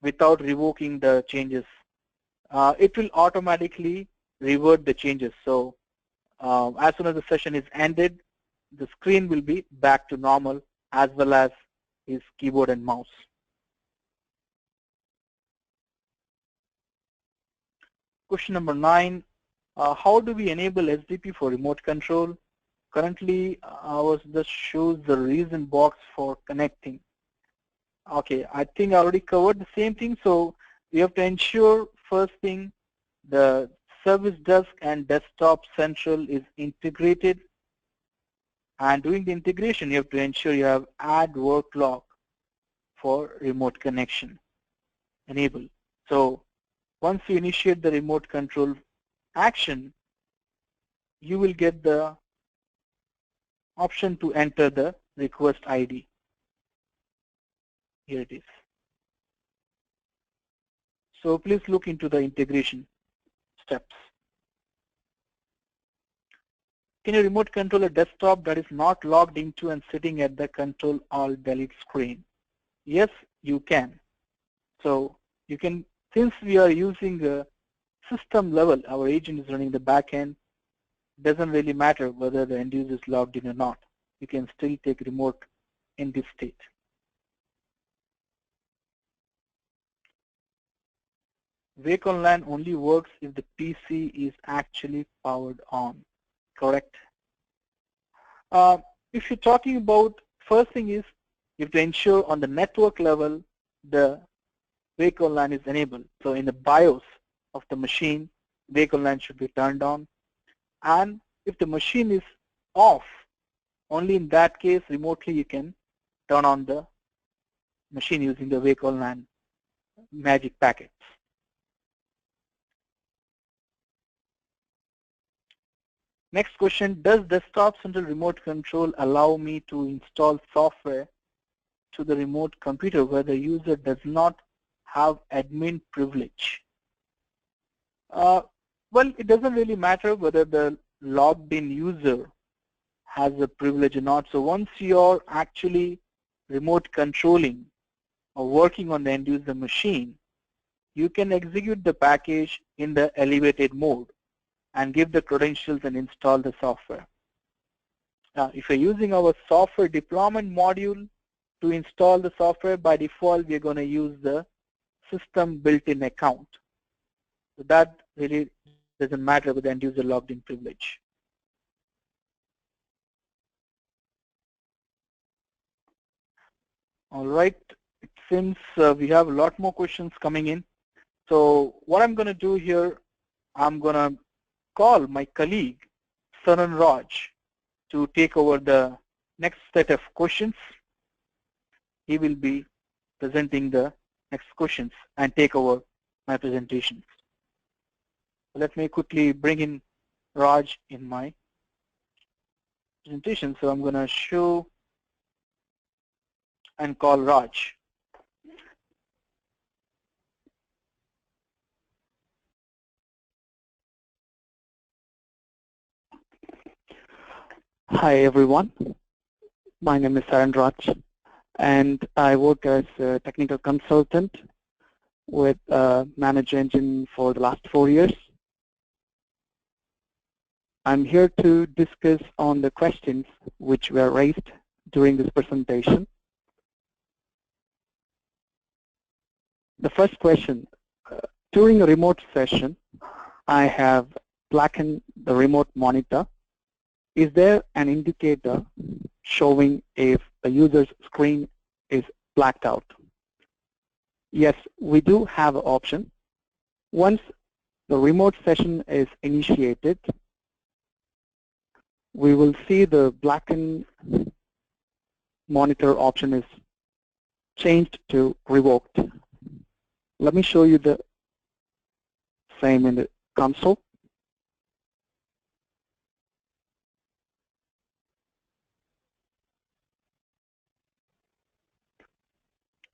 without revoking the changes. It will automatically revert the changes. So as soon as the session is ended, the screen will be back to normal as well as his keyboard and mouse. Question number 9, how do we enable SDP for remote control? Currently, ours just shows the reason box for connecting. Okay, I think I already covered the same thing. So we have to ensure first thing the service desk and desktop central is integrated. And doing the integration, you have to ensure you have add work log for remote connection enable. So once you initiate the remote control action, you will get the option to enter the request ID. Here it is. So please look into the integration steps. Can you remote control a desktop that is not logged into and sitting at the Control Alt Delete screen? Yes, you can. So you can, since we are using a system level, our agent is running the back end, doesn't really matter whether the end user is logged in or not. You can still take remote in this state. Wake on LAN only works if the PC is actually powered on, correct? If you're talking about, first thing is you have to ensure on the network level the Wake on LAN is enabled. So in the BIOS of the machine, Wake on LAN should be turned on. And if the machine is off, only in that case remotely you can turn on the machine using the Wake on LAN magic packets. Next question, does Desktop Central Remote Control allow me to install software to the remote computer where the user does not have admin privilege? Well, it doesn't really matter whether the logged in user has a privilege or not. So once you're actually remote controlling or working on the end user machine, you can execute the package in the elevated mode and give the credentials and install the software. Now, if you're using our software deployment module to install the software, by default, we're going to use the system built-in account. So that really doesn't matter with the end user logged in privilege. All right, it seems we have a lot more questions coming in. So what I'm going to do here, I'm going to call my colleague, Saran Raj, to take over the next set of questions. He will be presenting the next questions and take over my presentation. Let me quickly bring in Raj in my presentation. So I'm going to show and call Raj. Hi everyone, my name is Saranraj and I work as a technical consultant with ManageEngine for the last 4 years. I'm here to discuss on the questions which were raised during this presentation. The first question, during a remote session, I have blackened the remote monitor. Is there an indicator showing if the user's screen is blacked out? Yes, we do have an option. Once the remote session is initiated, we will see the blackened monitor option is changed to revoked. Let me show you the same in the console.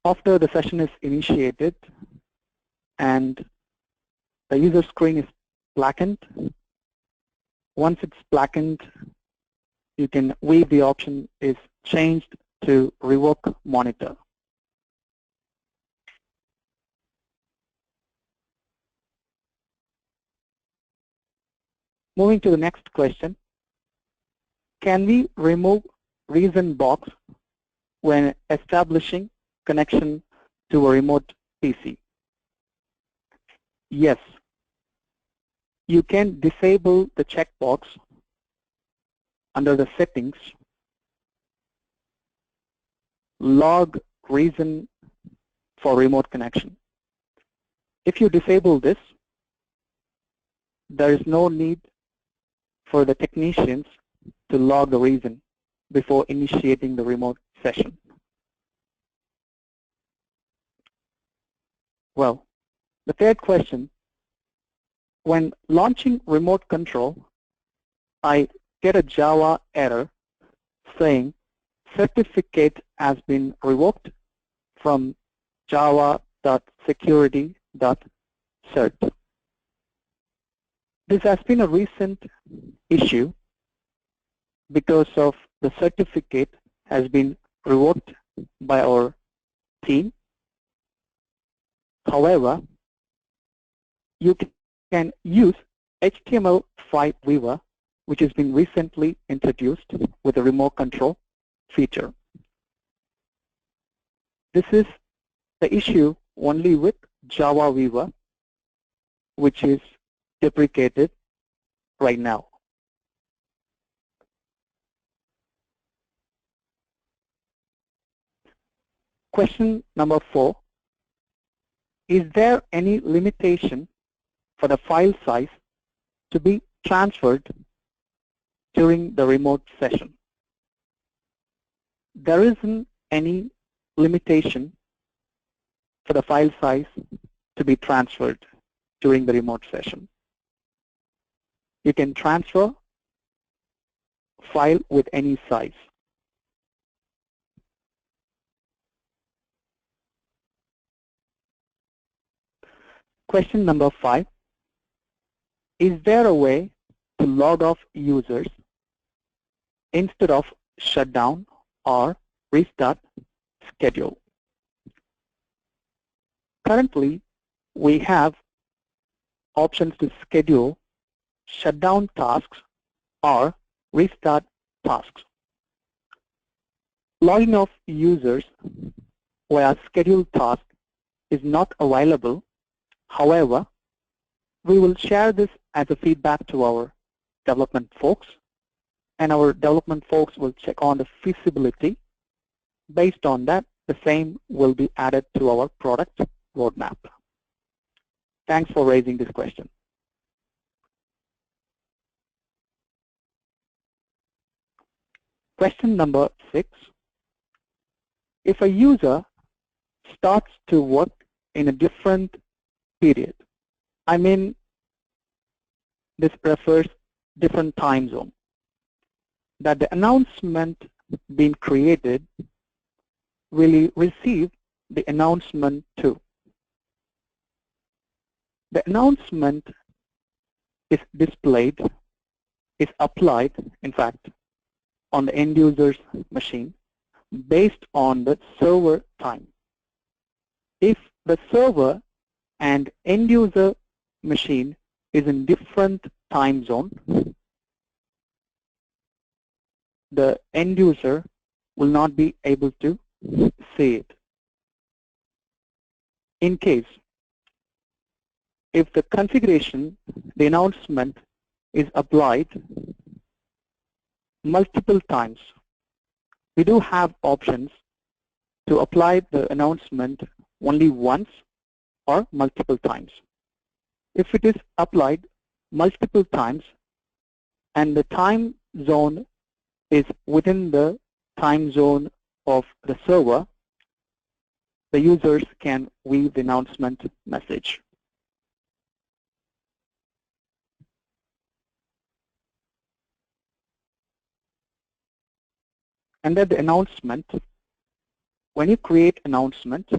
After the session is initiated and the user screen is blackened, once it's blackened, you can waive the option is changed to revoke monitor. Moving to the next question, can we remove reason box when establishing connection to a remote PC? Yes, you can disable the checkbox under the settings, log reason for remote connection. If you disable this, there is no need for the technicians to log the reason before initiating the remote session. Well, the third question, when launching remote control, I get a Java error saying certificate has been revoked from java.security.cert. This has been a recent issue because of the certificate has been revoked by our team. However, you can use HTML5 viewer, which has been recently introduced with a remote control feature. This is the issue only with Java viewer, which is deprecated right now. Question number 4. Is there any limitation for the file size to be transferred during the remote session? There isn't any limitation for the file size to be transferred during the remote session. You can transfer file with any size. Question number 5. Is there a way to log off users instead of shut down or restart schedule? Currently, we have options to schedule shutdown tasks or restart tasks. Logging off users via scheduled task is not available. However, we will share this as a feedback to our development folks, and our development folks will check on the feasibility. Based on that, the same will be added to our product roadmap. Thanks for raising this question. Question number 6. If a user starts to work in a different period, I mean, this refers different time zone, that the announcement being created will receive the announcement too. The announcement is displayed, is applied, in fact, on the end user's machine based on the server time. If the server and end user machine is in different time zone, the end user will not be able to see it. In case, if the configuration, the announcement is applied multiple times, we do have options to apply the announcement only once or multiple times. If it is applied multiple times and the time zone is within the time zone of the server, the users can view the announcement message. Under the announcement, when you create announcement,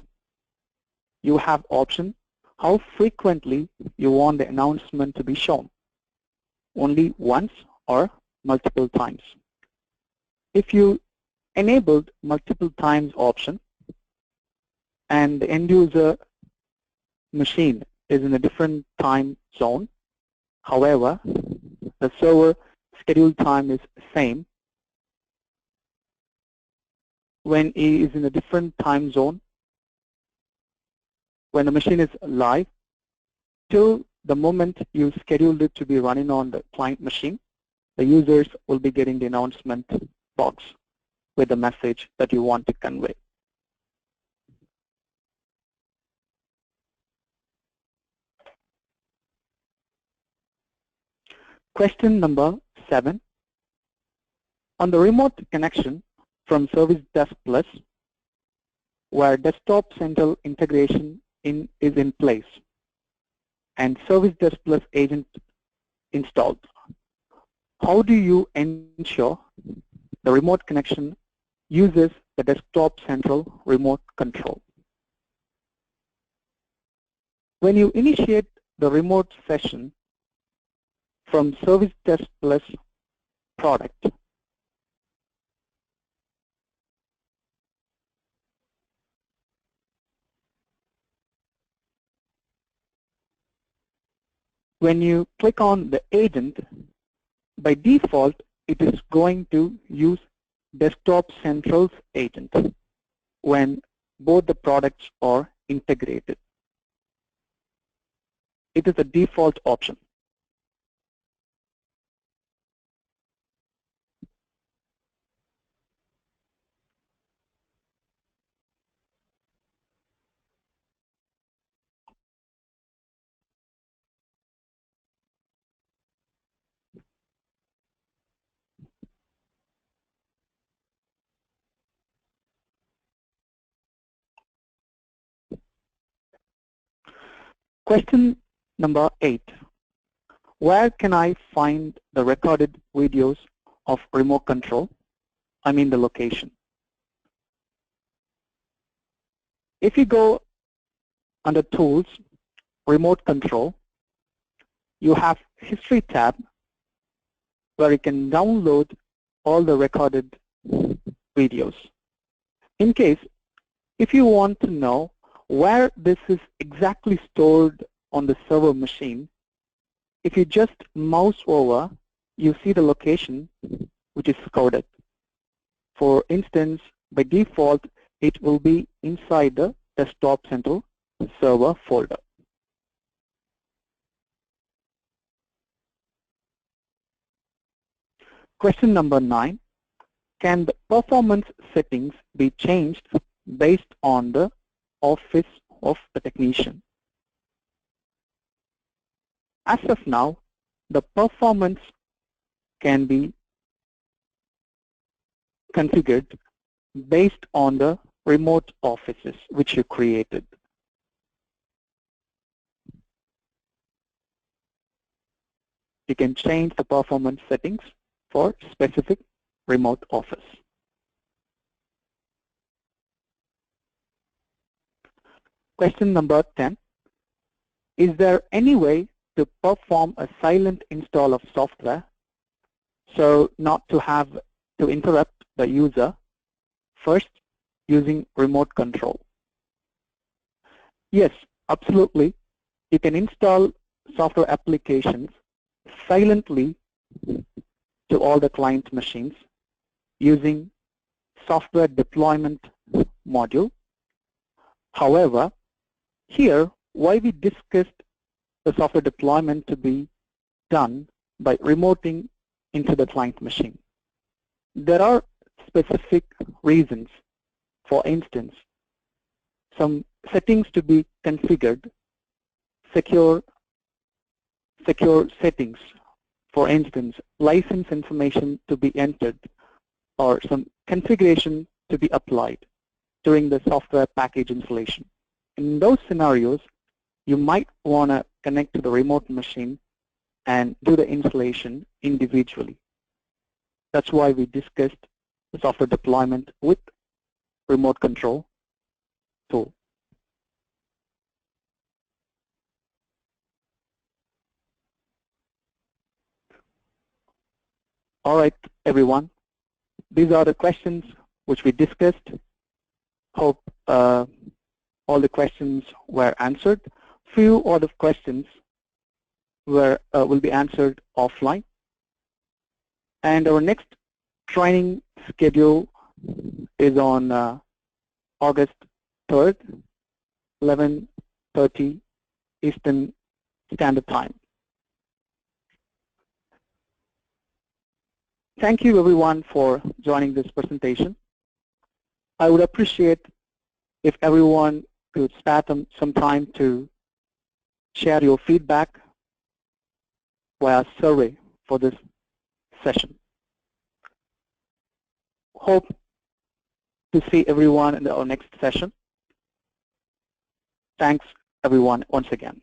you have option how frequently you want the announcement to be shown, only once or multiple times. If you enabled multiple times option and the end user machine is in a different time zone, however, the server schedule time is same, when he is in a different time zone, when the machine is live, till the moment you scheduled it to be running on the client machine, the users will be getting the announcement box with the message that you want to convey. Question number 7. On the remote connection from Service Desk Plus, where Desktop Central integration is in place and Service Desk Plus agent installed, how do you ensure the remote connection uses the Desktop Central remote control? When you initiate the remote session from Service Desk Plus product, when you click on the agent, by default, it is going to use Desktop Central's agent when both the products are integrated. It is a default option. Question number 8. Where can I find the recorded videos of remote control? I mean the location. If you go under Tools, Remote Control, you have History tab where you can download all the recorded videos. In case, if you want to know where this is exactly stored on the server machine, if you just mouse over, you see the location which is coded. For instance, by default, it will be inside the Desktop Central server folder. Question number 9. Can the performance settings be changed based on the office of the technician? As of now, the performance can be configured based on the remote offices which you created. You can change the performance settings for specific remote office. Question number 10. Is there any way to perform a silent install of software, so not to have to interrupt the user, first using remote control. Yes, absolutely. You can install software applications silently to all the client machines using software deployment module. However, here, why we discussed the software deployment to be done by remoting into the client machine. There are specific reasons. For instance, some settings to be configured, secure settings. For instance, license information to be entered or some configuration to be applied during the software package installation. In those scenarios, you might want to connect to the remote machine and do the installation individually. That's why we discussed the software deployment with remote control tool. All right, everyone. These are the questions which we discussed. Hope all the questions were answered. Few other questions will be answered offline. And our next training schedule is on August 3rd, 11:30 Eastern Standard Time. Thank you everyone for joining this presentation. I would appreciate if everyone could spare some time to share your feedback via survey for this session. Hope to see everyone in our next session. Thanks everyone once again.